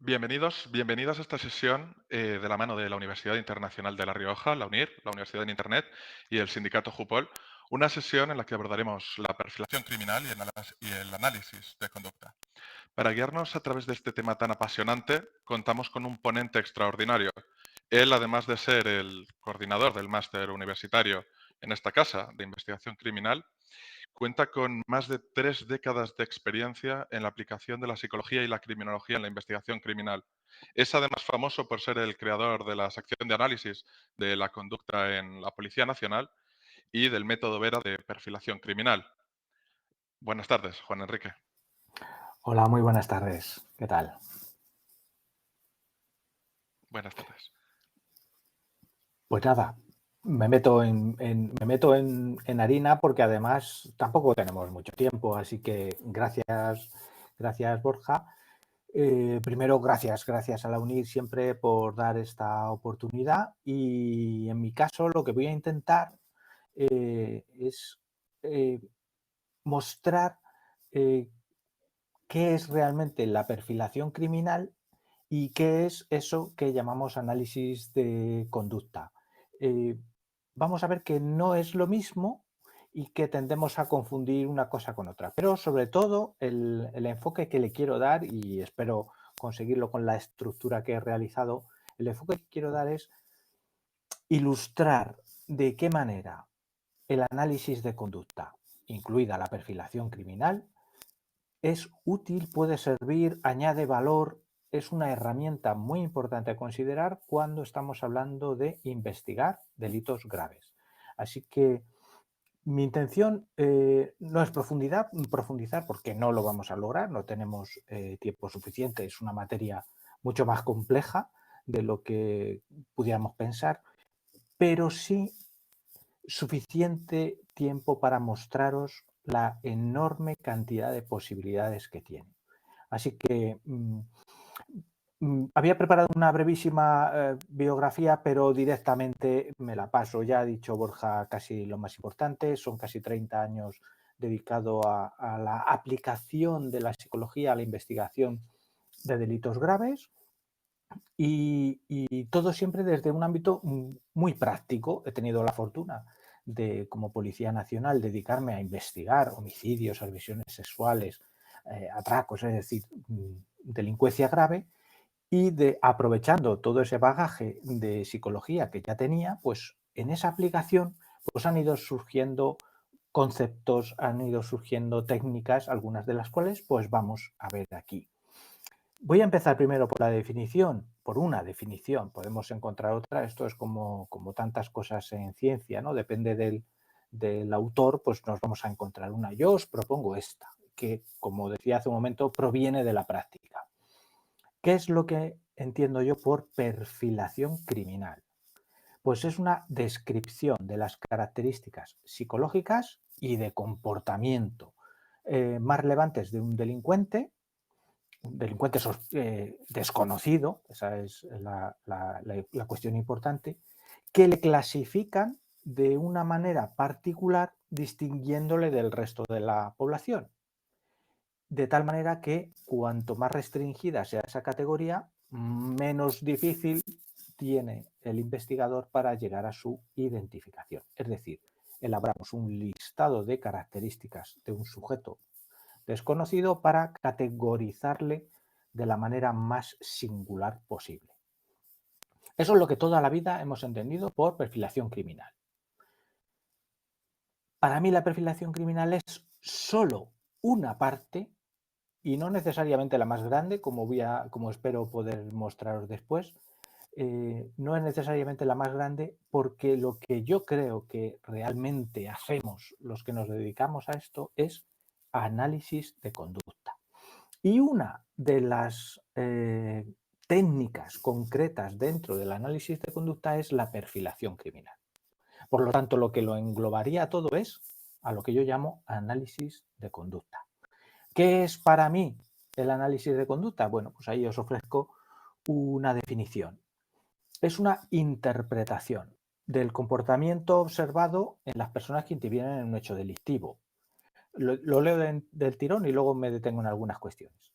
Bienvenidos a esta sesión de la mano de la Universidad Internacional de La Rioja, la UNIR, la Universidad en Internet y el sindicato JUPOL, una sesión en la que abordaremos la perfilación criminal y el análisis de conducta. Para guiarnos a través de este tema tan apasionante, contamos con un ponente extraordinario. Él, además de ser el coordinador del máster universitario en esta casa de investigación criminal, cuenta con más de 3 décadas de experiencia en la aplicación de la psicología y la criminología en la investigación criminal. Es además famoso por ser el creador de la sección de análisis de la conducta en la Policía Nacional y del método Vera de perfilación criminal. Buenas tardes, Juan Enrique. Hola, muy buenas tardes. ¿Qué tal? Buenas tardes. Pues nada, me meto en harina porque además tampoco tenemos mucho tiempo, así que gracias Borja. Primero, gracias a la UNIR siempre por dar esta oportunidad y en mi caso lo que voy a intentar es eh, mostrar eh, qué es realmente la perfilación criminal y qué es eso que llamamos análisis de conducta. Eh, Vamos a ver que no es lo mismo y que tendemos a confundir una cosa con otra. Pero sobre todo el enfoque que le quiero dar, y espero conseguirlo con la estructura que he realizado, el enfoque que quiero dar es ilustrar de qué manera el análisis de conducta, incluida la perfilación criminal, es útil, puede servir, añade valor, es una herramienta muy importante a considerar cuando estamos hablando de investigar delitos graves. Así que mi intención no es profundizar porque no lo vamos a lograr, no tenemos tiempo suficiente, es una materia mucho más compleja de lo que pudiéramos pensar, pero sí suficiente tiempo para mostraros la enorme cantidad de posibilidades que tiene. Así que había preparado una brevísima biografía, pero directamente me la paso. Ya ha dicho Borja casi lo más importante, son casi 30 años dedicado a la aplicación de la psicología a la investigación de delitos graves y todo siempre desde un ámbito muy práctico. He tenido la fortuna de, como Policía Nacional, dedicarme a investigar homicidios, agresiones sexuales, atracos, es decir, delincuencia grave, y de aprovechando todo ese bagaje de psicología que ya tenía, pues en esa aplicación pues han ido surgiendo conceptos, han ido surgiendo técnicas, algunas de las cuales pues vamos a ver aquí. Voy a empezar primero por la definición, por una definición, podemos encontrar otra, esto es como tantas cosas en ciencia, ¿no? Depende del autor, pues nos vamos a encontrar una. Yo os propongo esta, que como decía hace un momento, proviene de la práctica. ¿Qué es lo que entiendo yo por perfilación criminal? Pues es una descripción de las características psicológicas y de comportamiento más relevantes de un delincuente desconocido, esa es la cuestión importante, que le clasifican de una manera particular distinguiéndole del resto de la población. De tal manera que cuanto más restringida sea esa categoría, menos difícil tiene el investigador para llegar a su identificación. Es decir, elaboramos un listado de características de un sujeto desconocido para categorizarle de la manera más singular posible. Eso es lo que toda la vida hemos entendido por perfilación criminal. Para mí la perfilación criminal es solo una parte y no necesariamente la más grande, como espero poder mostraros después. No es necesariamente la más grande porque lo que yo creo que realmente hacemos los que nos dedicamos a esto es análisis de conducta. Y una de las técnicas concretas dentro del análisis de conducta es la perfilación criminal. Por lo tanto, lo que lo englobaría todo es a lo que yo llamo análisis de conducta. ¿Qué es para mí el análisis de conducta? Bueno, pues ahí os ofrezco una definición. Es una interpretación del comportamiento observado en las personas que intervienen en un hecho delictivo. Lo leo del tirón y luego me detengo en algunas cuestiones.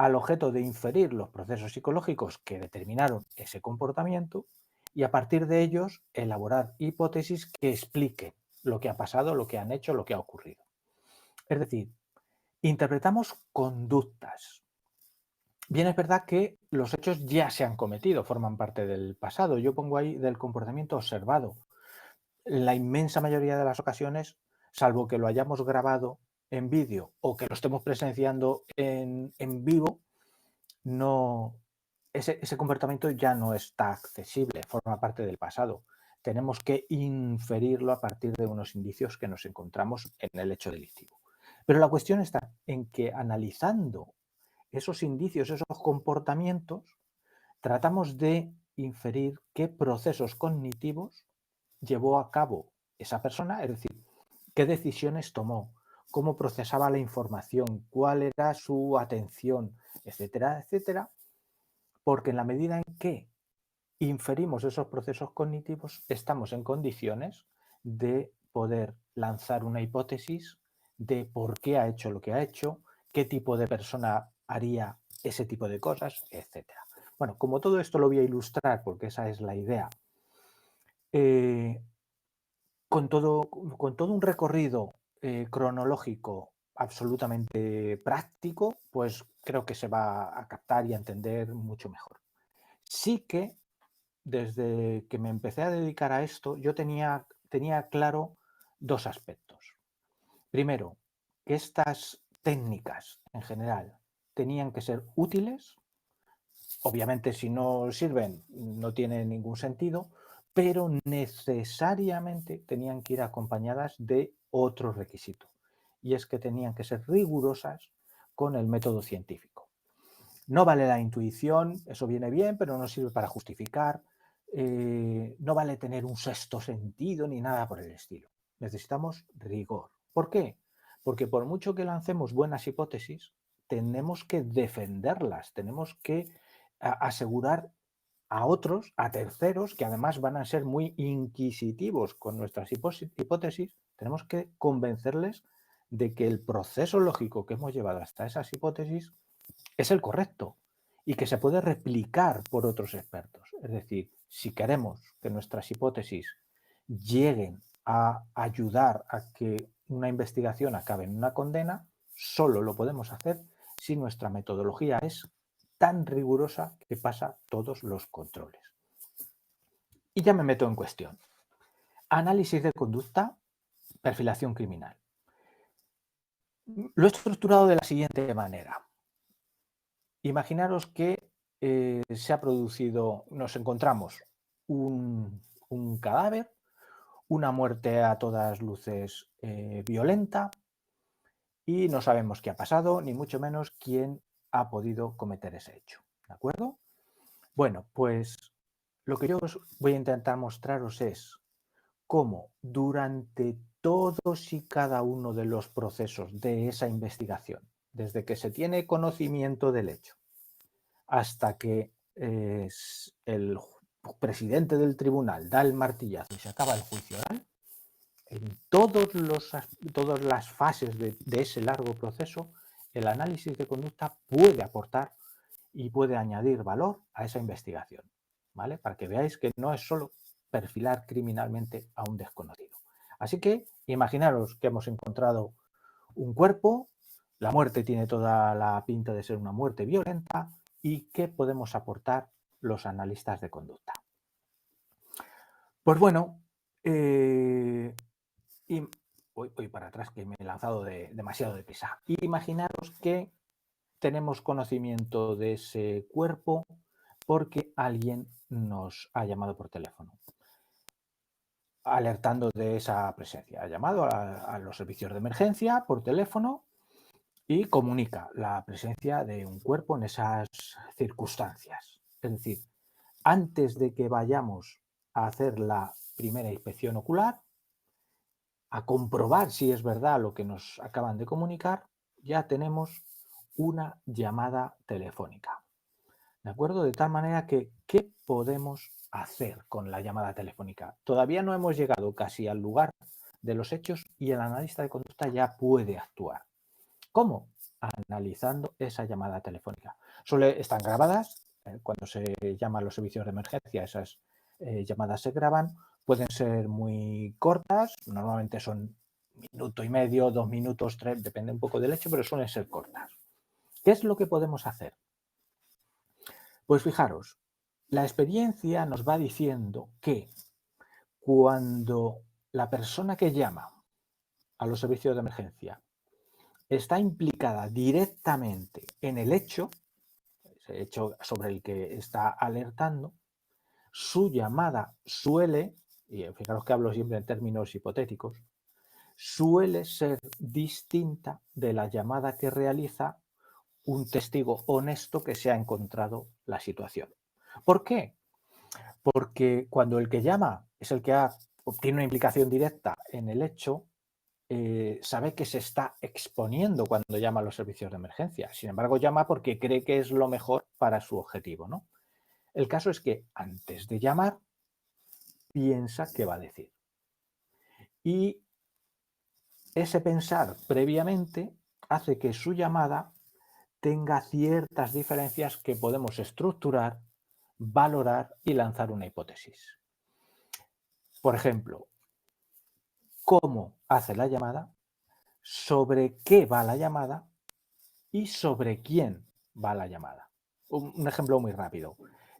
al objeto de inferir los procesos psicológicos que determinaron ese comportamiento y a partir de ellos elaborar hipótesis que expliquen lo que ha pasado, lo que han hecho, lo que ha ocurrido. Es decir, interpretamos conductas. Bien, es verdad que los hechos ya se han cometido, forman parte del pasado. Yo pongo ahí del comportamiento observado. La inmensa mayoría de las ocasiones, salvo que lo hayamos grabado en vídeo o que lo estemos presenciando en vivo, no, ese comportamiento ya no está accesible, forma parte del pasado. Tenemos que inferirlo a partir de unos indicios que nos encontramos en el hecho delictivo. Pero la cuestión está en que analizando esos indicios, esos comportamientos, tratamos de inferir qué procesos cognitivos llevó a cabo esa persona, es decir, qué decisiones tomó, cómo procesaba la información, cuál era su atención, etcétera, etcétera, porque en la medida en que inferimos esos procesos cognitivos, estamos en condiciones de poder lanzar una hipótesis de por qué ha hecho lo que ha hecho, qué tipo de persona haría ese tipo de cosas, etcétera. Bueno, como todo esto lo voy a ilustrar, porque esa es la idea, con todo un recorrido cronológico absolutamente práctico, pues creo que se va a captar y a entender mucho mejor. Sí que desde que me empecé a dedicar a esto, yo tenía claro dos aspectos. Primero, que estas técnicas en general tenían que ser útiles. Obviamente, si no sirven, no tiene ningún sentido, pero necesariamente tenían que ir acompañadas de otro requisito, y es que tenían que ser rigurosas con el método científico. No vale la intuición, eso viene bien, pero no sirve para justificar. No vale tener un sexto sentido ni nada por el estilo. Necesitamos rigor. ¿Por qué? Porque por mucho que lancemos buenas hipótesis, tenemos que defenderlas, tenemos que asegurar a otros, a terceros, que además van a ser muy inquisitivos con nuestras hipótesis, tenemos que convencerles de que el proceso lógico que hemos llevado hasta esas hipótesis es el correcto y que se puede replicar por otros expertos. Es decir, si queremos que nuestras hipótesis lleguen a ayudar a que una investigación acabe en una condena, solo lo podemos hacer si nuestra metodología es tan rigurosa que pasa todos los controles. Y ya me meto en cuestión. Análisis de conducta, perfilación criminal. Lo he estructurado de la siguiente manera. Imaginaros que se ha producido, nos encontramos un cadáver, una muerte a todas luces violenta, y no sabemos qué ha pasado, ni mucho menos quién ha podido cometer ese hecho. ¿De acuerdo? Bueno, pues lo que yo os voy a intentar mostraros es cómo durante todos y cada uno de los procesos de esa investigación, desde que se tiene conocimiento del hecho hasta que el presidente del tribunal da el martillazo y se acaba el juicio oral, en todas las fases de ese largo proceso, el análisis de conducta puede aportar y puede añadir valor a esa investigación, ¿vale? Para que veáis que no es solo perfilar criminalmente a un desconocido. Así que imaginaros que hemos encontrado un cuerpo, la muerte tiene toda la pinta de ser una muerte violenta, y qué podemos aportar los analistas de conducta. Pues bueno, y voy para atrás, que me he lanzado demasiado deprisa. Imaginaros que tenemos conocimiento de ese cuerpo porque alguien nos ha llamado por teléfono, alertando de esa presencia. Ha llamado a los servicios de emergencia por teléfono y comunica la presencia de un cuerpo en esas circunstancias. Es decir, antes de que vayamos a hacer la primera inspección ocular, a comprobar si es verdad lo que nos acaban de comunicar, ya tenemos una llamada telefónica. ¿De acuerdo? De tal manera que, ¿qué podemos hacer con la llamada telefónica? Todavía no hemos llegado casi al lugar de los hechos y el analista de conducta ya puede actuar. ¿Cómo? analizando esa llamada telefónica. Están grabadas, cuando se llama a los servicios de emergencia, esas llamadas se graban, pueden ser muy cortas, normalmente son 1,5 minutos, 2 minutos, 3, depende un poco del hecho, pero suelen ser cortas. ¿Qué es lo que podemos hacer? Pues fijaros, la experiencia nos va diciendo que cuando la persona que llama a los servicios de emergencia está implicada directamente en el hecho, ese hecho sobre el que está alertando, su llamada suele, y fijaros que hablo siempre en términos hipotéticos, suele ser distinta de la llamada que realiza un testigo honesto que se ha encontrado la situación. ¿Por qué? Porque cuando el que llama es el que obtiene una implicación directa en el hecho, sabe que se está exponiendo cuando llama a los servicios de emergencia. Sin embargo, llama porque cree que es lo mejor para su objetivo, ¿no? El caso es que antes de llamar, piensa qué va a decir. Y ese pensar previamente hace que su llamada tenga ciertas diferencias que podemos estructurar, valorar y lanzar una hipótesis. Por ejemplo, cómo hace la llamada, sobre qué va la llamada y sobre quién va la llamada. Un ejemplo muy rápido.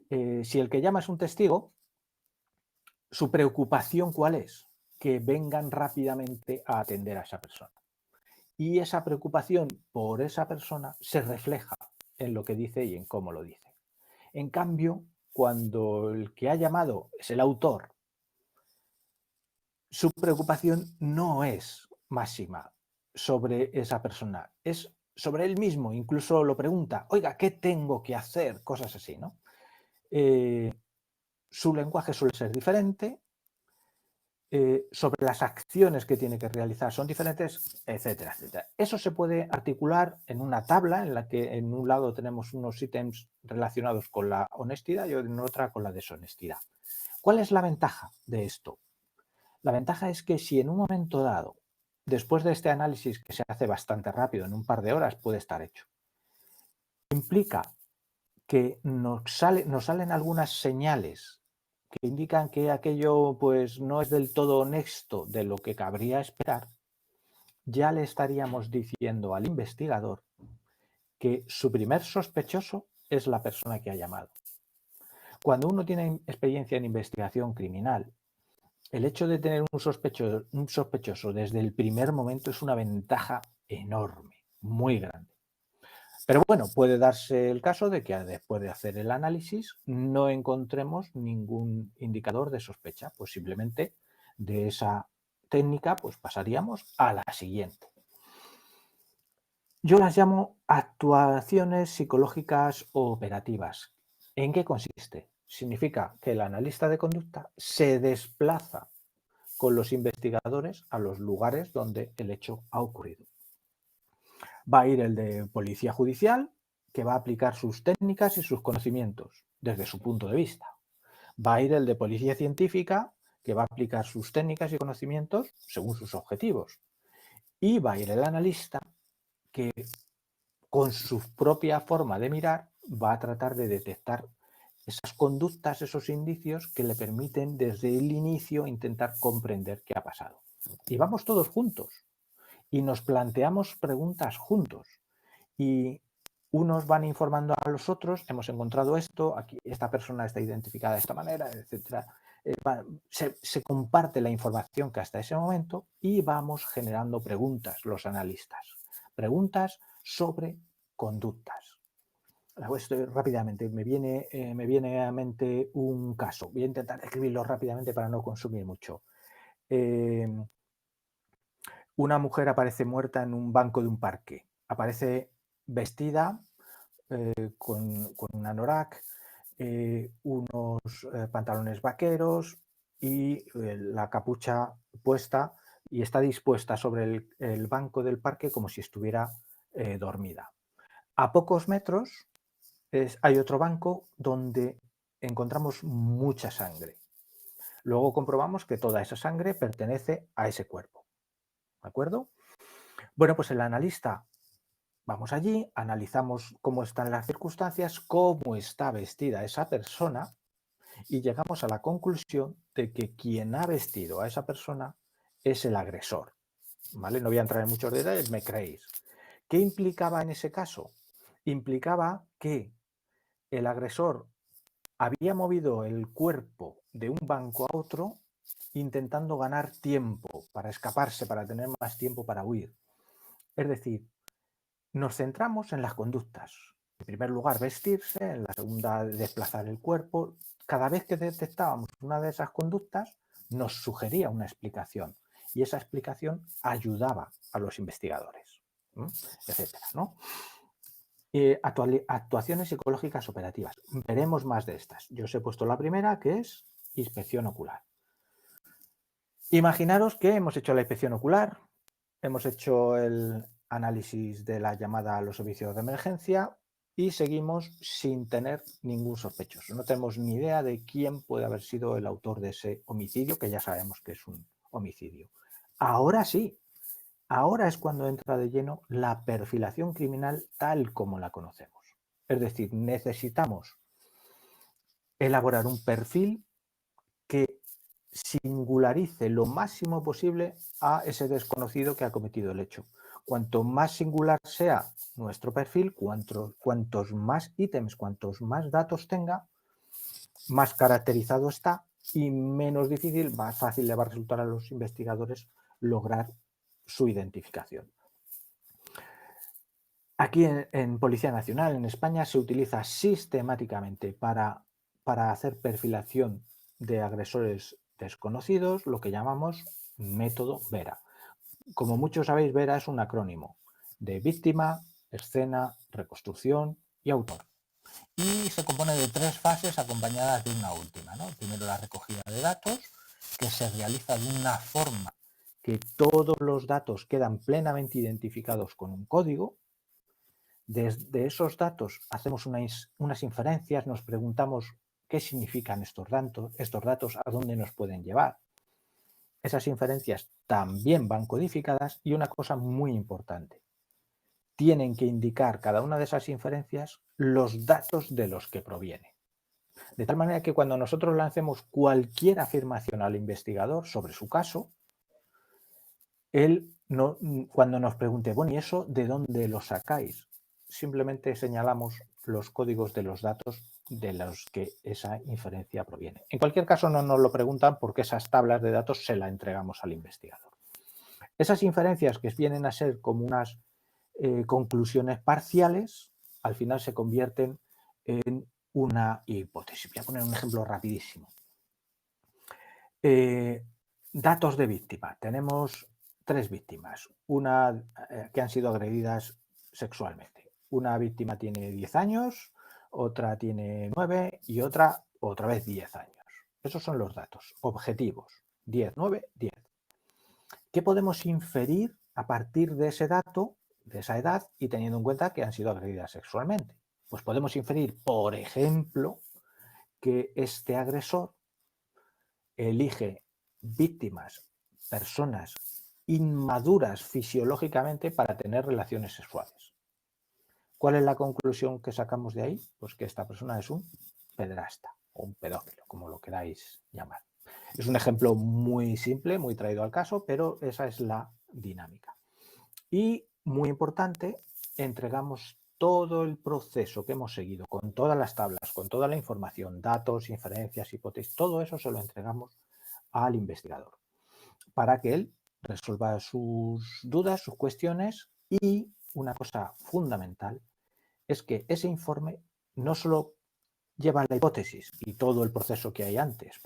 Si el que llama es un testigo, su preocupación ¿cuál es? Que vengan rápidamente a atender a esa persona. Y esa preocupación por esa persona se refleja en lo que dice y en cómo lo dice. En cambio, cuando el que ha llamado es el autor, su preocupación no es máxima sobre esa persona, es sobre él mismo. Incluso lo pregunta, oiga, ¿qué tengo que hacer? Cosas así, ¿no? Su lenguaje suele ser diferente, sobre las acciones que tiene que realizar son diferentes, etcétera, etcétera. Eso se puede articular en una tabla en la que en un lado tenemos unos ítems relacionados con la honestidad y en otra con la deshonestidad. ¿Cuál es la ventaja de esto? La ventaja es que si en un momento dado, después de este análisis que se hace bastante rápido, en un par de horas puede estar hecho, implica que nos salen algunas señales que indican que aquello pues no es del todo honesto de lo que cabría esperar, ya le estaríamos diciendo al investigador que su primer sospechoso es la persona que ha llamado. Cuando uno tiene experiencia en investigación criminal, el hecho de tener un sospechoso desde el primer momento es una ventaja enorme, muy grande. Pero bueno, puede darse el caso de que después de hacer el análisis no encontremos ningún indicador de sospecha, pues simplemente de esa técnica pues pasaríamos a la siguiente. Yo las llamo actuaciones psicológicas o operativas. ¿En qué consiste? Significa que el analista de conducta se desplaza con los investigadores a los lugares donde el hecho ha ocurrido. Va a ir el de policía judicial, que va a aplicar sus técnicas y sus conocimientos desde su punto de vista. Va a ir el de policía científica, que va a aplicar sus técnicas y conocimientos según sus objetivos. Y va a ir el analista, que con su propia forma de mirar va a tratar de detectar esas conductas, esos indicios que le permiten desde el inicio intentar comprender qué ha pasado. Y vamos todos juntos y nos planteamos preguntas juntos y unos van informando a los otros, hemos encontrado esto, aquí esta persona está identificada de esta manera, etcétera. Se comparte la información que hasta ese momento y vamos generando preguntas los analistas, preguntas sobre conductas. Esto rápidamente, me viene a mente un caso, voy a intentar escribirlo rápidamente para no consumir mucho. Una mujer aparece muerta en un banco de un parque, aparece vestida con un anorak, unos pantalones vaqueros y la capucha puesta y está dispuesta sobre el banco del parque como si estuviera dormida. A pocos metros hay otro banco donde encontramos mucha sangre. Luego comprobamos que toda esa sangre pertenece a ese cuerpo. ¿De acuerdo? Bueno, pues el analista Vamos allí, analizamos cómo están las circunstancias, cómo está vestida esa persona y llegamos a la conclusión de que quien ha vestido a esa persona es el agresor. ¿Vale? No voy a entrar en muchos detalles, me creéis. ¿Qué implicaba en ese caso? Implicaba que el agresor había movido el cuerpo de un banco a otro intentando ganar tiempo para escaparse, para tener más tiempo para huir. Es decir, nos centramos en las conductas. En primer lugar, vestirse, en la segunda, desplazar el cuerpo. Cada vez que detectábamos una de esas conductas, nos sugería una explicación y esa explicación ayudaba a los investigadores, etcétera, ¿no? Actuaciones psicológicas operativas. Veremos más de estas. Yo os he puesto la primera, que es inspección ocular. Imaginaros que hemos hecho la inspección ocular, hemos hecho el análisis de la llamada a los servicios de emergencia y seguimos sin tener ningún sospechoso. No tenemos ni idea de quién puede haber sido el autor de ese homicidio, que ya sabemos que es un homicidio. Ahora sí, ahora es cuando entra de lleno la perfilación criminal tal como la conocemos. Es decir, necesitamos elaborar un perfil que singularice lo máximo posible a ese desconocido que ha cometido el hecho. Cuanto más singular sea nuestro perfil, cuantos más ítems, cuantos más datos tenga, más caracterizado está y menos difícil, más fácil le va a resultar a los investigadores lograr su identificación. Aquí en Policía Nacional, en España, se utiliza sistemáticamente para hacer perfilación de agresores desconocidos, lo que llamamos método VERA. Como muchos sabéis, VERA es un acrónimo de víctima, escena, reconstrucción y autor. Y se compone de 3 fases acompañadas de una última, ¿no? Primero la recogida de datos, que se realiza de una forma que todos los datos quedan plenamente identificados con un código. Desde esos datos hacemos unas inferencias, nos preguntamos qué significan estos datos, a dónde nos pueden llevar. Esas inferencias también van codificadas y una cosa muy importante, tienen que indicar cada una de esas inferencias los datos de los que proviene. De tal manera que cuando nosotros lancemos cualquier afirmación al investigador sobre su caso, él no, cuando nos pregunte, bueno, ¿y eso de dónde lo sacáis? Simplemente señalamos los códigos de los datos de los que esa inferencia proviene. En cualquier caso, no nos lo preguntan porque esas tablas de datos se las entregamos al investigador. Esas inferencias que vienen a ser como unas conclusiones parciales, al final se convierten en una hipótesis. Voy a poner un ejemplo rapidísimo. Datos de víctima. Tenemos 3 víctimas, una que han sido agredidas sexualmente. Una víctima tiene 10 años, otra tiene 9 y otra vez 10 años. Esos son los datos objetivos, 10, 9, 10. ¿Qué podemos inferir a partir de ese dato, de esa edad y teniendo en cuenta que han sido agredidas sexualmente? Pues podemos inferir, por ejemplo, que este agresor elige víctimas, personas inmaduras fisiológicamente para tener relaciones sexuales. ¿Cuál es la conclusión que sacamos de ahí? Pues que esta persona es un pederasta o un pedófilo, como lo queráis llamar. Es un ejemplo muy simple, muy traído al caso, pero esa es la dinámica. Y, muy importante, entregamos todo el proceso que hemos seguido, con todas las tablas, con toda la información, datos, inferencias, hipótesis, todo eso se lo entregamos al investigador para que él resuelva sus dudas, sus cuestiones y una cosa fundamental es que ese informe no solo lleva la hipótesis y todo el proceso que hay antes,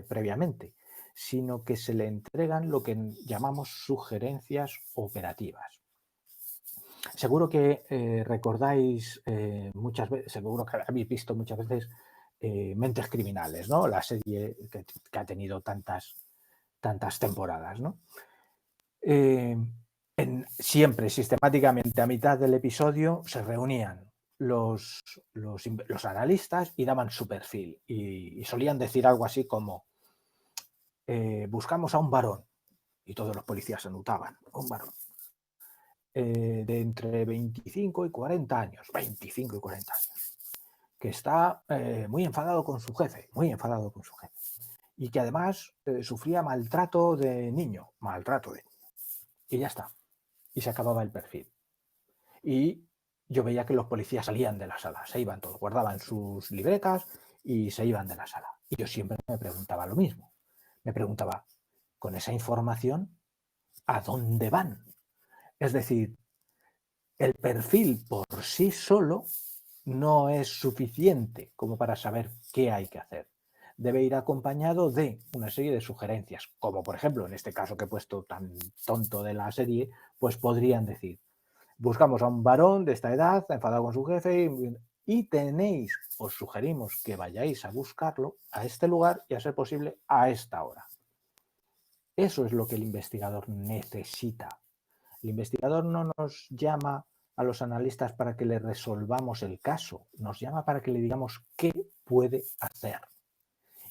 previamente, sino que se le entregan lo que llamamos sugerencias operativas. Seguro que recordáis muchas veces, seguro que habéis visto muchas veces Mentes Criminales, ¿no? La serie que ha tenido tantas temporadas, ¿no? Siempre, sistemáticamente, a mitad del episodio se reunían los analistas y daban su perfil y solían decir algo así como buscamos a un varón y todos los policías se anotaban, un varón. de entre 25 y 40 años, 25 y 40 años, que está muy enfadado con su jefe, muy enfadado con su jefe, y que además sufría maltrato de niño, y ya está, y se acababa el perfil. Y yo veía que los policías salían de la sala, se iban todos, guardaban sus libretas y se iban de la sala. Y yo siempre me preguntaba lo mismo. Me preguntaba, con esa información, ¿a dónde van? Es decir, el perfil por sí solo no es suficiente como para saber qué hay que hacer. Debe ir acompañado de una serie de sugerencias, como por ejemplo, en este caso que he puesto tan tonto de la serie, pues podrían decir, buscamos a un varón de esta edad, enfadado con su jefe, y tenéis, os sugerimos que vayáis a buscarlo a este lugar y a ser posible a esta hora. Eso es lo que el investigador necesita. El investigador no nos llama a los analistas para que le resolvamos el caso, nos llama para que le digamos qué puede hacer.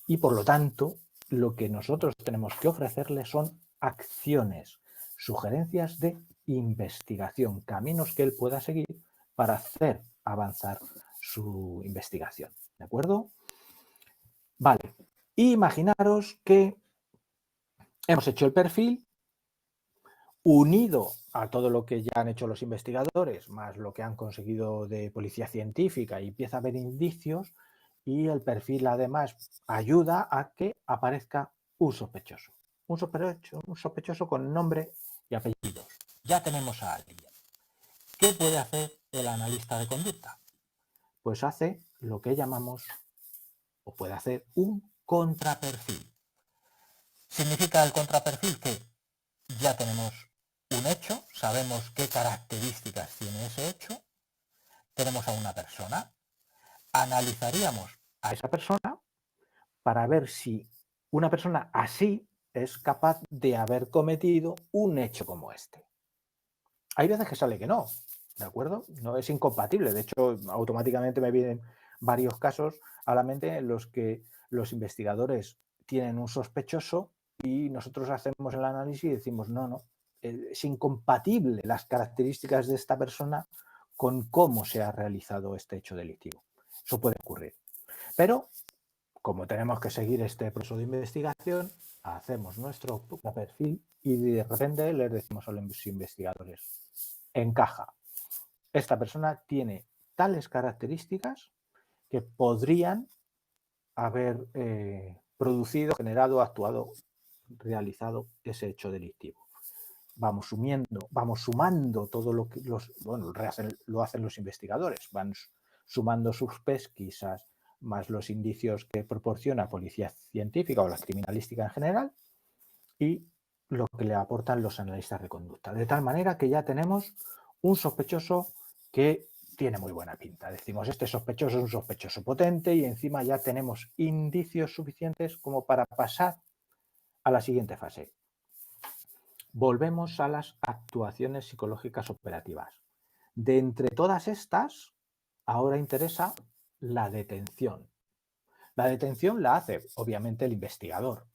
Y por lo tanto, lo que nosotros tenemos que ofrecerle son acciones, sugerencias de investigación, caminos que él pueda seguir para hacer avanzar su investigación. ¿De acuerdo? Vale. Imaginaros que hemos hecho el perfil, unido a todo lo que ya han hecho los investigadores, más lo que han conseguido de policía científica, y empieza a haber indicios, y el perfil además ayuda a que aparezca un sospechoso. Un sospechoso con nombre y apellidos. Ya tenemos a alguien. ¿Qué puede hacer el analista de conducta? Pues hace lo que llamamos, o puede hacer, un contraperfil. Significa el contraperfil que ya tenemos un hecho, sabemos qué características tiene ese hecho, tenemos a una persona, analizaríamos a esa persona para ver si una persona así es capaz de haber cometido un hecho como este. Hay veces que sale que no, ¿de acuerdo? No es incompatible. De hecho, automáticamente me vienen varios casos a la mente en los que los investigadores tienen un sospechoso y nosotros hacemos el análisis y decimos, no, es incompatible las características de esta persona con cómo se ha realizado este hecho delictivo. Eso puede ocurrir. Pero, como tenemos que seguir este proceso de investigación, hacemos nuestro perfil y de repente les decimos a los investigadores, encaja. Esta persona tiene tales características que podrían haber producido, generado, actuado, realizado ese hecho delictivo. Vamos sumando todo lo que lo hacen los investigadores, van sumando sus pesquisas más los indicios que proporciona policía científica o la criminalística en general y lo que le aportan los analistas de conducta. De tal manera que ya tenemos un sospechoso que tiene muy buena pinta. Decimos, este sospechoso es un sospechoso potente y encima ya tenemos indicios suficientes como para pasar a la siguiente fase. Volvemos a las actuaciones psicológicas operativas. De entre todas estas, ahora interesa la detención. La detención la hace, obviamente, el investigador.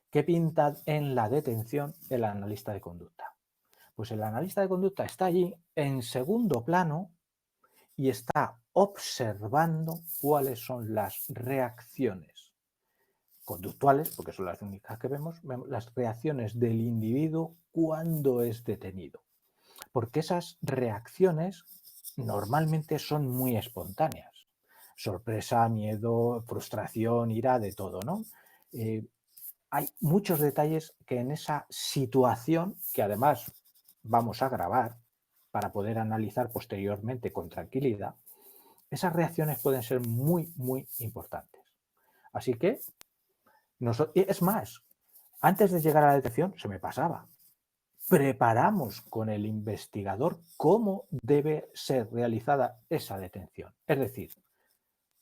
¿Qué pinta en la detención el analista de conducta? Pues el analista de conducta está allí en segundo plano y está observando cuáles son las reacciones conductuales, porque son las únicas que vemos las reacciones del individuo cuando es detenido. Porque esas reacciones normalmente son muy espontáneas. Sorpresa, miedo, frustración, ira, de todo, ¿no? Hay muchos detalles que en esa situación, que además vamos a grabar para poder analizar posteriormente con tranquilidad, esas reacciones pueden ser muy, muy importantes. Así que, es más, antes de llegar a la detención, se me pasaba. Preparamos con el investigador cómo debe ser realizada esa detención. Es decir,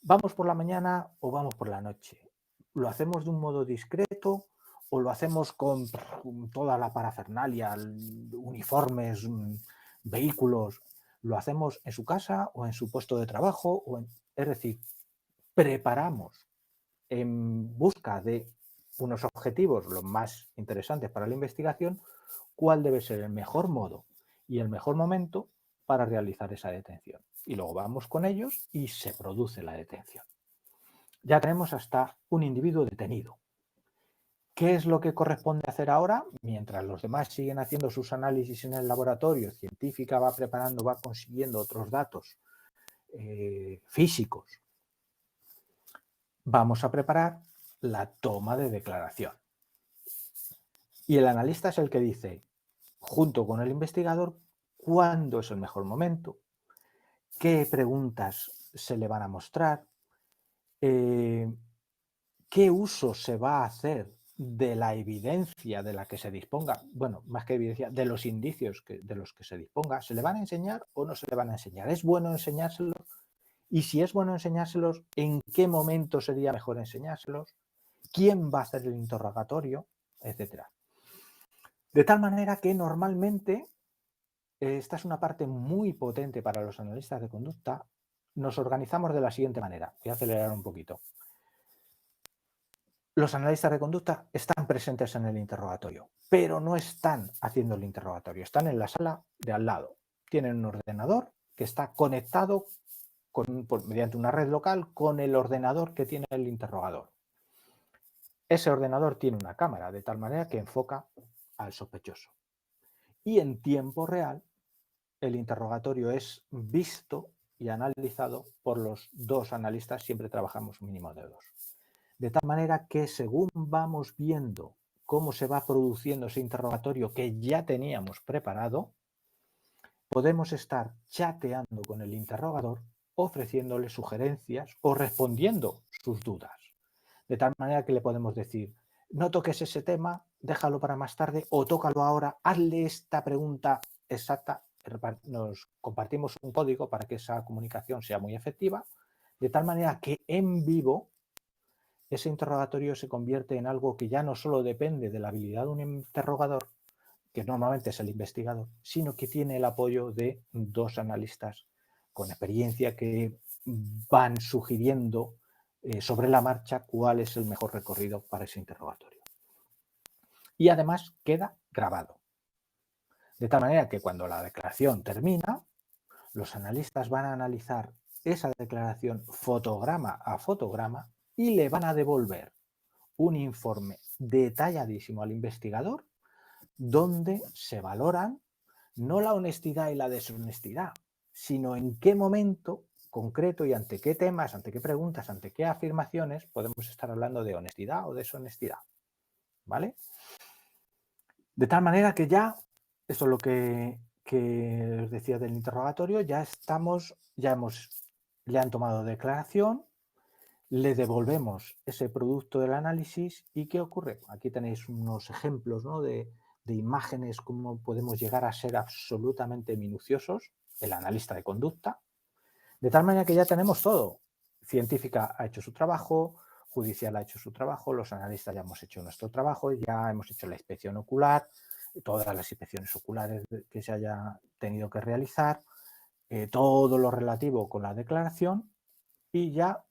¿vamos por la mañana o vamos por la noche? ¿Lo hacemos de un modo discreto o lo hacemos con toda la parafernalia, uniformes, vehículos? ¿Lo hacemos en su casa o en su puesto de trabajo? Es decir, preparamos en busca de unos objetivos los más interesantes para la investigación, cuál debe ser el mejor modo y el mejor momento para realizar esa detención. Y luego vamos con ellos y se produce la detención. Ya tenemos hasta un individuo detenido. ¿Qué es lo que corresponde hacer ahora? Mientras los demás siguen haciendo sus análisis en el laboratorio, científica va preparando, va consiguiendo otros datos físicos, vamos a preparar la toma de declaración. Y el analista es el que dice, junto con el investigador, cuándo es el mejor momento, qué preguntas se le van a mostrar, qué uso se va a hacer de la evidencia de la que se disponga, bueno, más que evidencia, de los indicios de los que se disponga, ¿se le van a enseñar o no se le van a enseñar? ¿Es bueno enseñárselos? Y si es bueno enseñárselos, ¿en qué momento sería mejor enseñárselos? ¿Quién va a hacer el interrogatorio? Etcétera. De tal manera que normalmente, esta es una parte muy potente para los analistas de conducta, nos organizamos de la siguiente manera. Voy a acelerar un poquito. Los analistas de conducta están presentes en el interrogatorio, pero no están haciendo el interrogatorio, están en la sala de al lado. Tienen un ordenador que está conectado mediante una red local con el ordenador que tiene el interrogador. Ese ordenador tiene una cámara de tal manera que enfoca al sospechoso. Y en tiempo real, el interrogatorio es visto y analizado por los dos analistas, siempre trabajamos un mínimo de dos. De tal manera que según vamos viendo cómo se va produciendo ese interrogatorio que ya teníamos preparado, podemos estar chateando con el interrogador, ofreciéndole sugerencias o respondiendo sus dudas. De tal manera que le podemos decir, no toques ese tema, déjalo para más tarde o tócalo ahora, hazle esta pregunta exacta. Nos compartimos un código para que esa comunicación sea muy efectiva, de tal manera que en vivo ese interrogatorio se convierte en algo que ya no solo depende de la habilidad de un interrogador, que normalmente es el investigador, sino que tiene el apoyo de dos analistas con experiencia que van sugiriendo sobre la marcha cuál es el mejor recorrido para ese interrogatorio. Y además queda grabado. De tal manera que cuando la declaración termina, los analistas van a analizar esa declaración fotograma a fotograma y le van a devolver un informe detalladísimo al investigador donde se valoran no la honestidad y la deshonestidad, sino en qué momento concreto y ante qué temas, ante qué preguntas, ante qué afirmaciones podemos estar hablando de honestidad o deshonestidad. ¿Vale? De tal manera que ya, esto es lo que os decía del interrogatorio, le han tomado declaración, le devolvemos ese producto del análisis y ¿qué ocurre? Aquí tenéis unos ejemplos, ¿no? de imágenes, cómo podemos llegar a ser absolutamente minuciosos, el analista de conducta, de tal manera que ya tenemos todo. Científica ha hecho su trabajo, judicial ha hecho su trabajo, los analistas ya hemos hecho nuestro trabajo, ya hemos hecho la inspección ocular, todas las inspecciones oculares que se haya tenido que realizar, todo lo relativo con la declaración y ya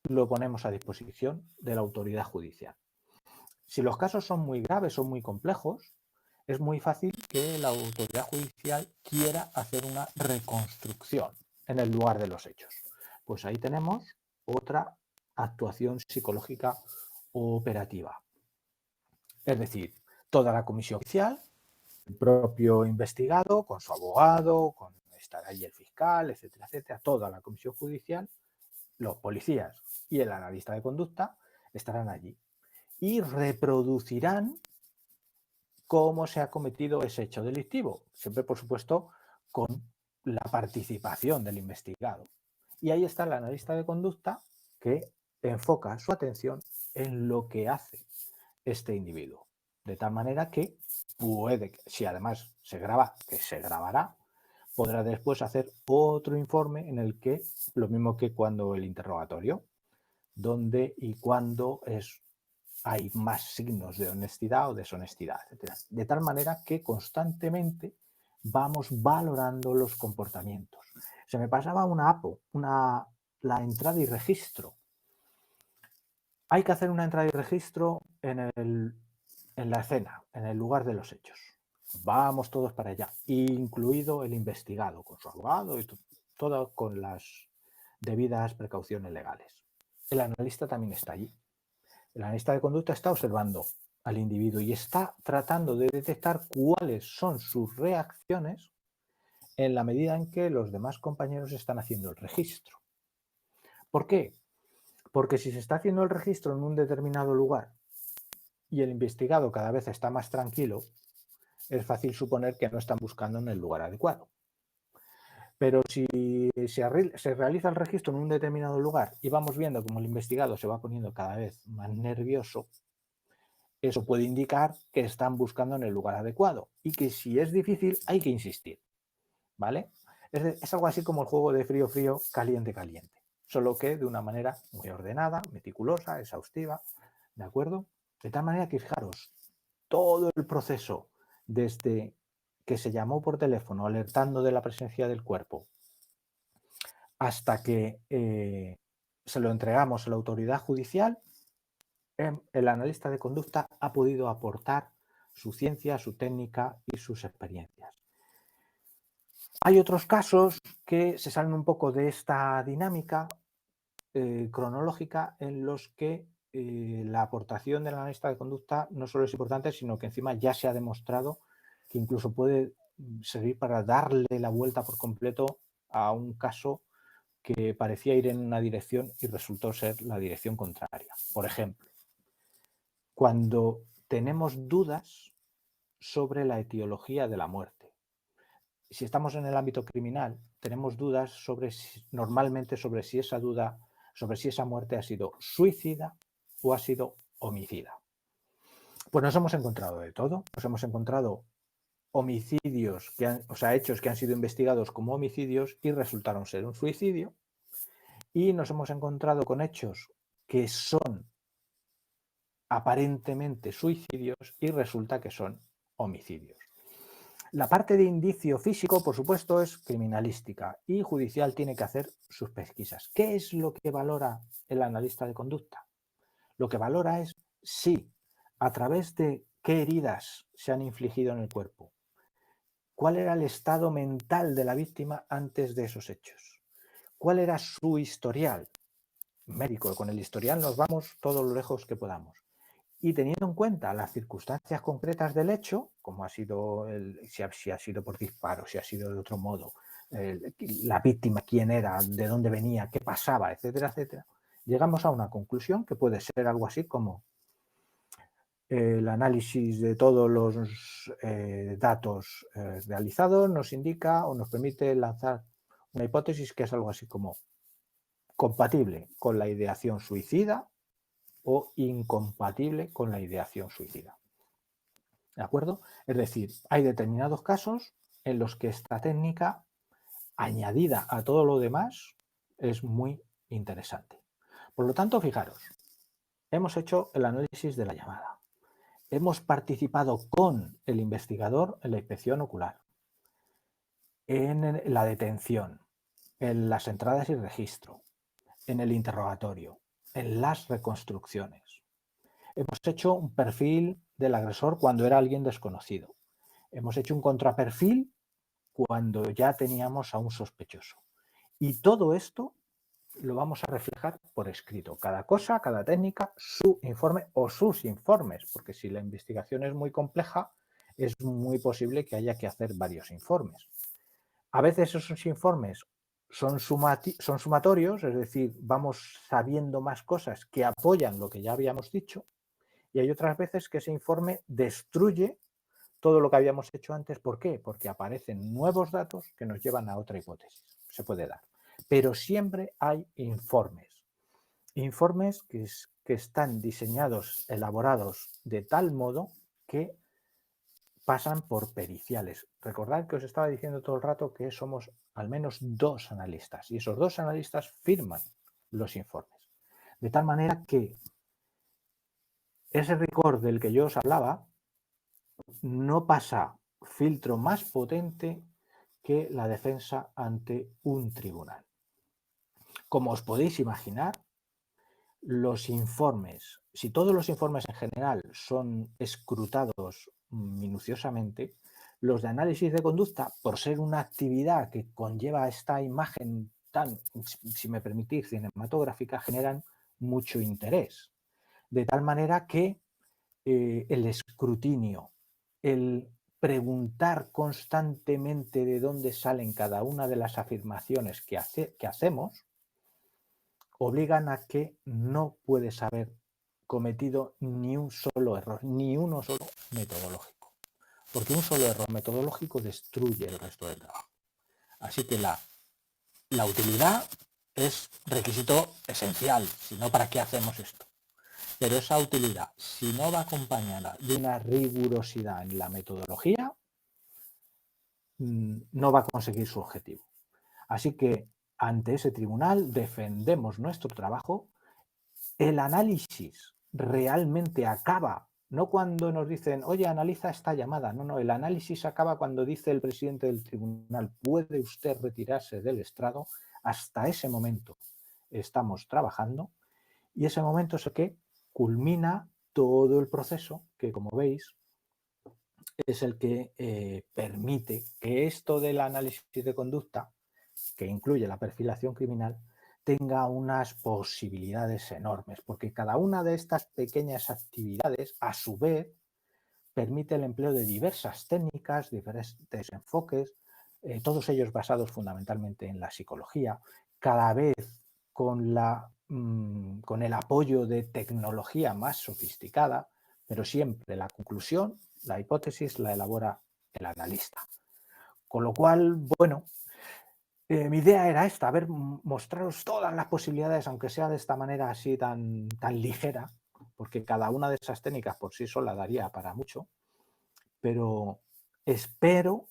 lo ponemos a disposición de la autoridad judicial. Si los casos son muy graves, son muy complejos, es muy fácil que la autoridad judicial quiera hacer una reconstrucción en el lugar de los hechos. Pues ahí tenemos otra actuación psicológica o operativa. Es decir, toda la comisión judicial, el propio investigado, con su abogado, con estar ahí el fiscal, etcétera, etcétera, toda la comisión judicial, los policías y el analista de conducta estarán allí y reproducirán cómo se ha cometido ese hecho delictivo, siempre por supuesto con la participación del investigado. Y ahí está el analista de conducta que enfoca su atención en lo que hace este individuo, de tal manera que puede, si además se graba, que se grabará, podrá después hacer otro informe en el que, lo mismo que cuando el interrogatorio, dónde y cuándo hay más signos de honestidad o deshonestidad, etc. De tal manera que constantemente vamos valorando los comportamientos. Se me pasaba una APO, la entrada y registro. Hay que hacer una entrada y registro en la escena, en el lugar de los hechos. Vamos todos para allá, incluido el investigado, con su abogado y todo con las debidas precauciones legales. El analista también está allí. El analista de conducta está observando al individuo y está tratando de detectar cuáles son sus reacciones en la medida en que los demás compañeros están haciendo el registro. ¿Por qué? Porque si se está haciendo el registro en un determinado lugar y el investigado cada vez está más tranquilo, es fácil suponer que no están buscando en el lugar adecuado. Pero si se realiza el registro en un determinado lugar y vamos viendo cómo el investigado se va poniendo cada vez más nervioso, eso puede indicar que están buscando en el lugar adecuado y que si es difícil hay que insistir, ¿vale? Es algo así como el juego de frío, frío, caliente, caliente, solo que de una manera muy ordenada, meticulosa, exhaustiva, ¿de acuerdo? De tal manera que, fijaros, todo el proceso desde que se llamó por teléfono alertando de la presencia del cuerpo hasta que se lo entregamos a la autoridad judicial, el analista de conducta ha podido aportar su ciencia, su técnica y sus experiencias. Hay otros casos que se salen un poco de esta dinámica cronológica en los que la aportación del analista de conducta no solo es importante, sino que encima ya se ha demostrado que incluso puede servir para darle la vuelta por completo a un caso que parecía ir en una dirección y resultó ser la dirección contraria. Por ejemplo, cuando tenemos dudas sobre la etiología de la muerte. Si estamos en el ámbito criminal, tenemos dudas normalmente sobre si esa muerte ha sido suicida o ha sido homicida. Pues nos hemos encontrado de todo. Nos hemos encontrado homicidios, hechos que han sido investigados como homicidios y resultaron ser un suicidio. Y nos hemos encontrado con hechos que son aparentemente suicidios y resulta que son homicidios. La parte de indicio físico, por supuesto, es criminalística y judicial tiene que hacer sus pesquisas. ¿Qué es lo que valora el analista de conducta? Lo que valora es si, a través de qué heridas se han infligido en el cuerpo, cuál era el estado mental de la víctima antes de esos hechos, cuál era su historial médico. Con el historial nos vamos todo lo lejos que podamos. Y teniendo en cuenta las circunstancias concretas del hecho, como ha sido, si ha sido por disparo, si ha sido de otro modo, la víctima, quién era, de dónde venía, qué pasaba, etcétera, etcétera, llegamos a una conclusión que puede ser algo así como el análisis de todos los datos realizados nos indica o nos permite lanzar una hipótesis que es algo así como compatible con la ideación suicida o incompatible con la ideación suicida. ¿De acuerdo? Es decir, hay determinados casos en los que esta técnica, añadida a todo lo demás, es muy interesante. Por lo tanto, fijaros, hemos hecho el análisis de la llamada. Hemos participado con el investigador en la inspección ocular, en la detención, en las entradas y registro, en el interrogatorio, en las reconstrucciones. Hemos hecho un perfil del agresor cuando era alguien desconocido. Hemos hecho un contraperfil cuando ya teníamos a un sospechoso. Y todo esto lo vamos a reflejar por escrito. Cada cosa, cada técnica, su informe o sus informes, porque si la investigación es muy compleja, es muy posible que haya que hacer varios informes. A veces esos informes son sumatorios, es decir, vamos sabiendo más cosas que apoyan lo que ya habíamos dicho, y hay otras veces que ese informe destruye todo lo que habíamos hecho antes. ¿Por qué? Porque aparecen nuevos datos que nos llevan a otra hipótesis. Se puede dar. Pero siempre hay informes. Informes que están diseñados, elaborados de tal modo que pasan por periciales. Recordad que os estaba diciendo todo el rato que somos al menos 2 analistas y esos 2 analistas firman los informes. De tal manera que ese rigor del que yo os hablaba no pasa filtro más potente que la defensa ante un tribunal. Como os podéis imaginar, los informes, si todos los informes en general son escrutados minuciosamente, Los de análisis de conducta, por ser una actividad que conlleva esta imagen tan, si me permitís, cinematográfica, generan mucho interés. De tal manera que el escrutinio, el preguntar constantemente de dónde salen cada una de las afirmaciones que hacemos, obligan a que no puedes haber cometido ni un solo error, ni uno solo metodológico. Porque un solo error metodológico destruye el resto del trabajo. Así que la utilidad es requisito esencial, si no, ¿para qué hacemos esto? Pero esa utilidad, si no va acompañada de una rigurosidad en la metodología, no va a conseguir su objetivo. Así que ante ese tribunal defendemos nuestro trabajo. El análisis realmente acaba, no cuando nos dicen, oye, analiza esta llamada. No, el análisis acaba cuando dice el presidente del tribunal, puede usted retirarse del estrado. Hasta ese momento estamos trabajando y ese momento es el que culmina todo el proceso que, como veis, es el que permite que esto del análisis de conducta, que incluye la perfilación criminal, tenga unas posibilidades enormes, porque cada una de estas pequeñas actividades, a su vez, permite el empleo de diversas técnicas, diferentes enfoques, todos ellos basados fundamentalmente en la psicología, cada vez con el apoyo de tecnología más sofisticada, pero siempre la conclusión, la hipótesis, la elabora el analista. Con lo cual, bueno, mi idea era esta, mostraros todas las posibilidades, aunque sea de esta manera así tan ligera, porque cada una de esas técnicas por sí sola daría para mucho, pero espero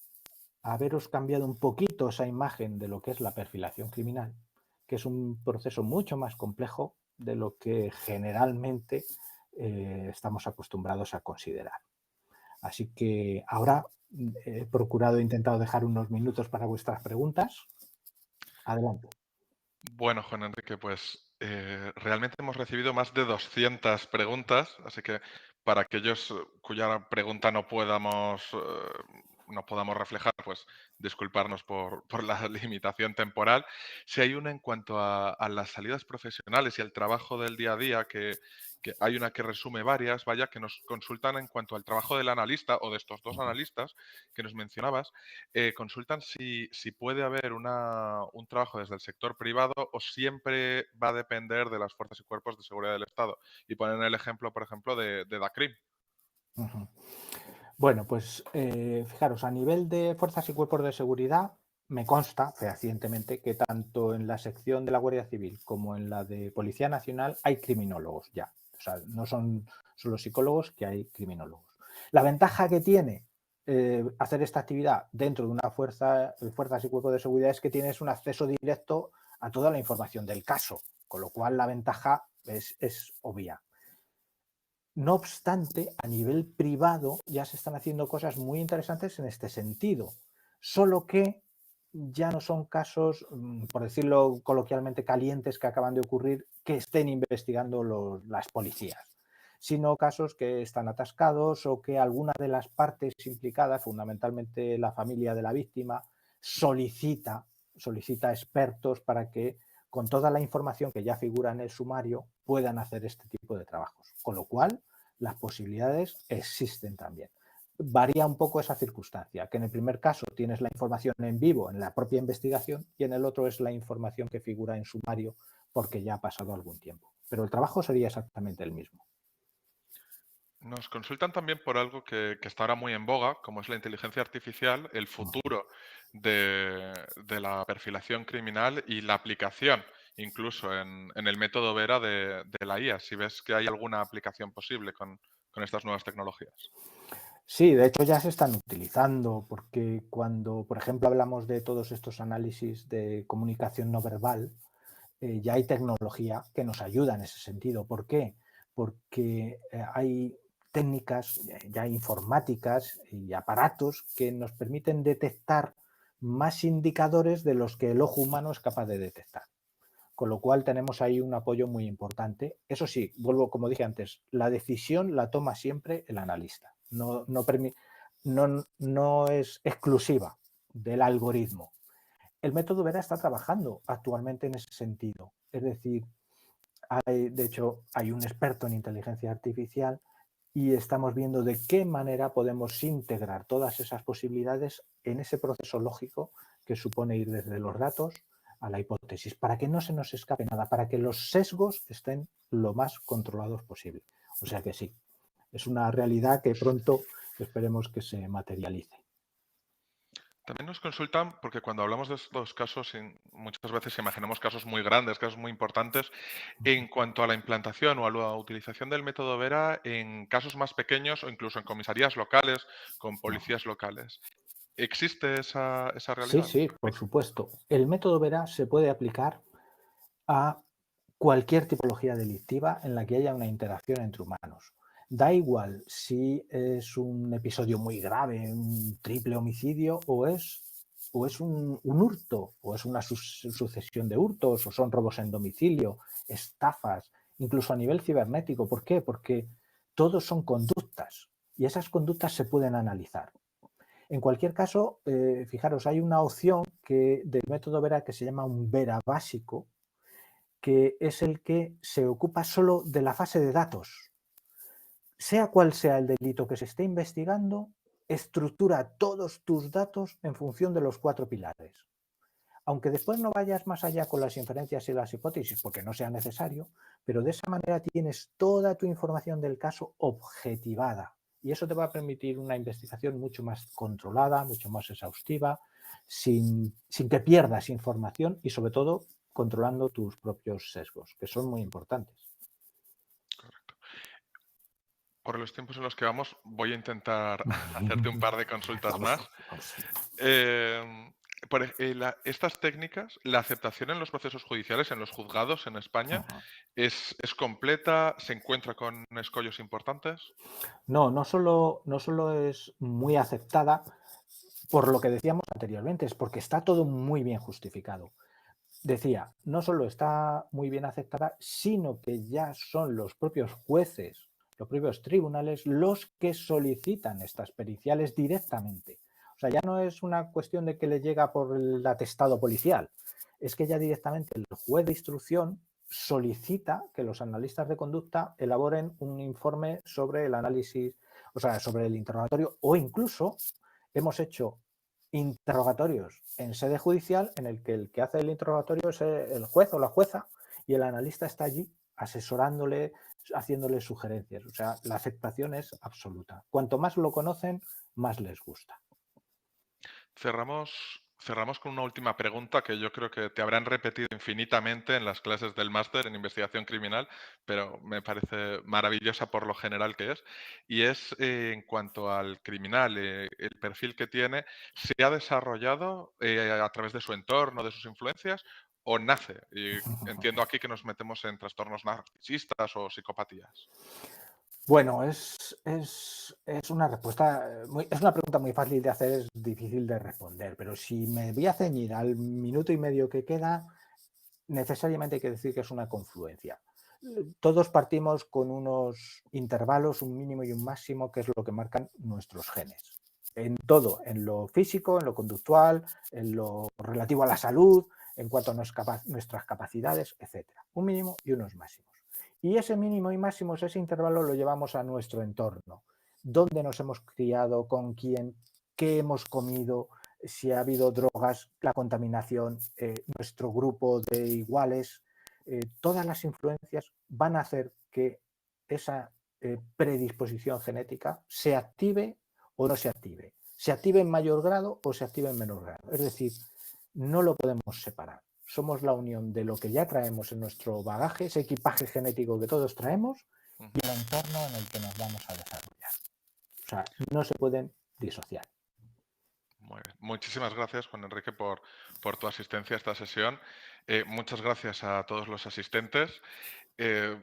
haberos cambiado un poquito esa imagen de lo que es la perfilación criminal, que es un proceso mucho más complejo de lo que generalmente estamos acostumbrados a considerar. Así que ahora he intentado dejar unos minutos para vuestras preguntas. Adelante. Bueno, Juan Enrique, pues realmente hemos recibido más de 200 preguntas, así que para aquellos cuya pregunta no podamos reflejar, pues disculparnos por la limitación temporal. Si hay una en cuanto a las salidas profesionales y el trabajo del día a día, que hay una que resume varias, vaya, que nos consultan en cuanto al trabajo del analista o de estos dos analistas que nos mencionabas, consultan si puede haber un trabajo desde el sector privado o siempre va a depender de las fuerzas y cuerpos de seguridad del Estado. Y ponen el ejemplo, por ejemplo, de DACRIM. Uh-huh. Bueno, pues fijaros, a nivel de fuerzas y cuerpos de seguridad, me consta fehacientemente que tanto en la sección de la Guardia Civil como en la de Policía Nacional hay criminólogos ya. O sea, no son solo psicólogos, que hay criminólogos. La ventaja que tiene hacer esta actividad dentro de una fuerzas y cuerpos de seguridad es que tienes un acceso directo a toda la información del caso, con lo cual la ventaja es obvia. No obstante, a nivel privado ya se están haciendo cosas muy interesantes en este sentido, solo que ya no son casos, por decirlo coloquialmente, calientes que acaban de ocurrir que estén investigando las policías, sino casos que están atascados o que alguna de las partes implicadas, fundamentalmente la familia de la víctima, solicita expertos para que con toda la información que ya figura en el sumario puedan hacer este tipo de trabajos. Con lo cual, las posibilidades existen también. Varía un poco esa circunstancia, que en el primer caso tienes la información en vivo en la propia investigación y en el otro es la información que figura en sumario porque ya ha pasado algún tiempo. Pero el trabajo sería exactamente el mismo. Nos consultan también por algo que está ahora muy en boga, como es la inteligencia artificial, el futuro de la perfilación criminal y la aplicación, incluso en el método Vera de la IA, si ves que hay alguna aplicación posible con estas nuevas tecnologías. Sí, de hecho ya se están utilizando porque cuando, por ejemplo, hablamos de todos estos análisis de comunicación no verbal, ya hay tecnología que nos ayuda en ese sentido. ¿Por qué? Porque hay técnicas ya informáticas y aparatos que nos permiten detectar más indicadores de los que el ojo humano es capaz de detectar. Con lo cual tenemos ahí un apoyo muy importante. Eso sí, vuelvo, como dije antes, la decisión la toma siempre el analista. no es exclusiva del algoritmo. El método Vera está trabajando actualmente en ese sentido. Es decir, de hecho, hay un experto en inteligencia artificial y estamos viendo de qué manera podemos integrar todas esas posibilidades en ese proceso lógico que supone ir desde los datos a la hipótesis, para que no se nos escape nada, para que los sesgos estén lo más controlados posible. O sea que sí, es una realidad que pronto esperemos que se materialice. También nos consultan, porque cuando hablamos de estos casos, muchas veces imaginamos casos muy grandes, casos muy importantes, en cuanto a la implantación o a la utilización del método Vera en casos más pequeños o incluso en comisarías locales, con policías locales. ¿Existe esa Sí, realidad? sí, por supuesto. El método Vera se puede aplicar a cualquier tipología delictiva en la que haya una interacción entre humanos. Da igual si es un episodio muy grave, un triple homicidio, o es un hurto, o es una sucesión de hurtos, o son robos en domicilio, estafas, incluso a nivel cibernético. ¿Por qué? Porque todos son conductas y esas conductas se pueden analizar. En cualquier caso, fijaros, hay una opción del método Vera que se llama un Vera básico, que es el que se ocupa solo de la fase de datos. Sea cual sea el delito que se esté investigando, estructura todos tus datos en función de los 4 pilares. Aunque después no vayas más allá con las inferencias y las hipótesis, porque no sea necesario, pero de esa manera tienes toda tu información del caso objetivada. Y eso te va a permitir una investigación mucho más controlada, mucho más exhaustiva, sin que pierdas información y sobre todo controlando tus propios sesgos, que son muy importantes. Correcto. Por los tiempos en los que vamos, voy a intentar hacerte un par de consultas Vamos, más. vamos. Em, estas técnicas, la aceptación en los procesos judiciales, en los juzgados en España, ¿es completa? ¿Se encuentra con escollos importantes? No, no solo es muy aceptada por lo que decíamos anteriormente, es porque está todo muy bien justificado. Decía, no solo está muy bien aceptada, sino que ya son los propios jueces, los propios tribunales, los que solicitan estas periciales directamente. O sea, ya no es una cuestión de que le llega por el atestado policial, es que ya directamente el juez de instrucción solicita que los analistas de conducta elaboren un informe sobre el análisis, o sea, sobre el interrogatorio, o incluso hemos hecho interrogatorios en sede judicial en el que hace el interrogatorio es el juez o la jueza y el analista está allí asesorándole, haciéndole sugerencias. O sea, la aceptación es absoluta. Cuanto más lo conocen, más les gusta. Cerramos con una última pregunta que yo creo que te habrán repetido infinitamente en las clases del máster en investigación criminal, pero me parece maravillosa por lo general que es. Y es en cuanto al criminal, el perfil que tiene, ¿se ha desarrollado a través de su entorno, de sus influencias, o nace? Y entiendo aquí que nos metemos en trastornos narcisistas o psicopatías. Bueno, es una respuesta, es una pregunta muy fácil de hacer, es difícil de responder, pero si me voy a ceñir al minuto y medio que queda, necesariamente hay que decir que es una confluencia. Todos partimos con unos intervalos, un mínimo y un máximo, que es lo que marcan nuestros genes. En todo, en lo físico, en lo conductual, en lo relativo a la salud, en cuanto a nuestras capacidades, etc. Un mínimo y unos máximos. Y ese mínimo y máximos, ese intervalo lo llevamos a nuestro entorno. ¿Dónde nos hemos criado? ¿Con quién? ¿Qué hemos comido? Si ha habido drogas, la contaminación, nuestro grupo de iguales, todas las influencias van a hacer que esa predisposición genética se active o no se active. Se active en mayor grado o se active en menor grado. Es decir, no lo podemos separar. Somos la unión de lo que ya traemos en nuestro bagaje, ese equipaje genético que todos traemos, Ujú. y el entorno en el que nos vamos a desarrollar. O sea, no se pueden disociar. Muy bien. Muchísimas gracias, Juan Enrique, por tu asistencia a esta sesión. Muchas gracias a todos los asistentes. Eh,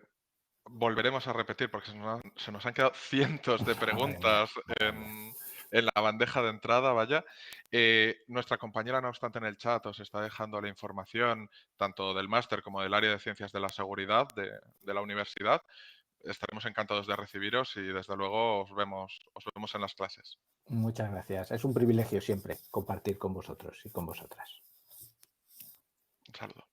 Volveremos a repetir porque se nos han quedado cientos de Madre mía, preguntas madre mía. en la bandeja de entrada, vaya. Nuestra compañera, no obstante, en el chat os está dejando la información tanto del máster como del área de ciencias de la seguridad de la universidad. estaremos encantados de recibiros y desde luego os vemos en las clases. Muchas gracias. Es un privilegio siempre compartir con vosotros y con vosotras. Un saludo.